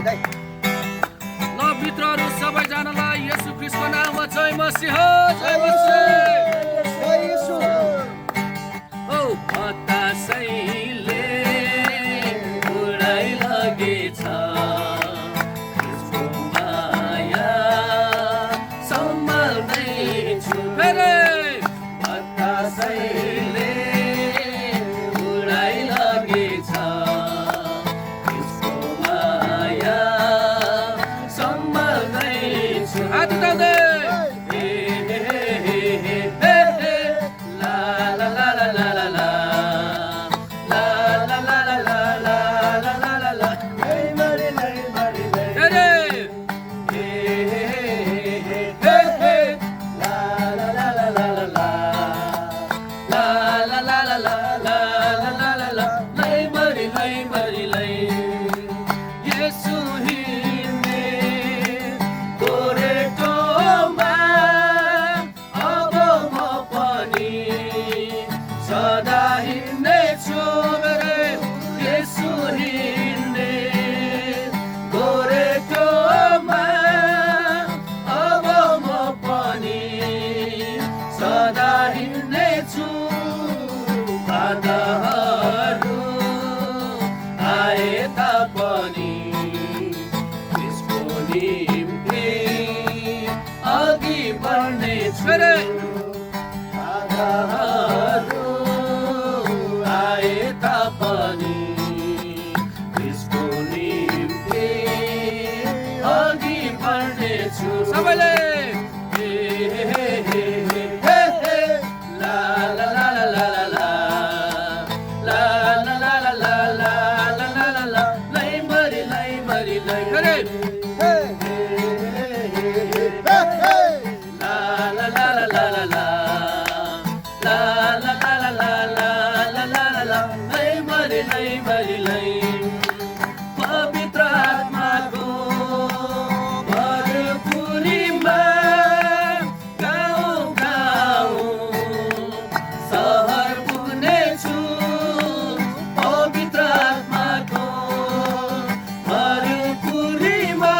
ल मित्रहरू सबैजनालाई येशू ख्रीष्टको नाममा जय मसीह जय मसीह। ओ बतासैले उडाइ लगेछ यसको माया सम्हाल्दैछु फेरि बतासैले उडाइ लगेछ यसको माया सम्हाल्दैछु। हात उठाउँदै सबैले पवित्र आत्माको भरपुरीमा गाउँ गाउँ सहर पुग्नेछु। पवित्र आत्माको भरपुरीमा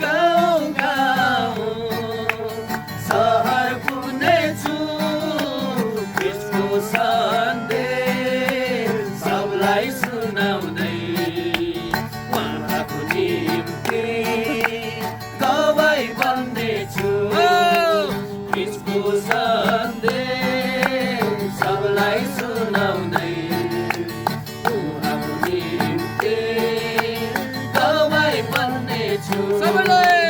गाउँ गाउँ सहर पुग्नेछु। यसको सन्देश सबलाई सुनाउँदै उहाँको निम्ति गवाई बन्नेछु। यसको सन्देश सबलाई सुनाउँदै उहाँको निम्ति गवाई बन्नेछु। सबैलाई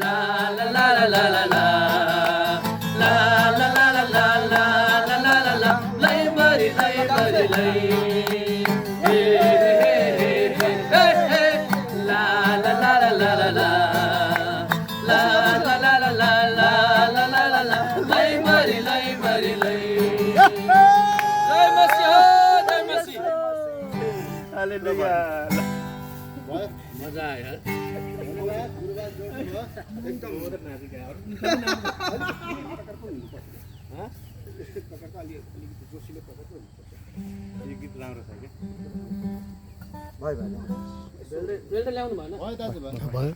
ला ला ला ला ला ला मजा आयो एकदम जोसिलो प्रकारको यो गीत राम्रो छ क्या बेल त ल्याउनु भएन भयो दाजु भयो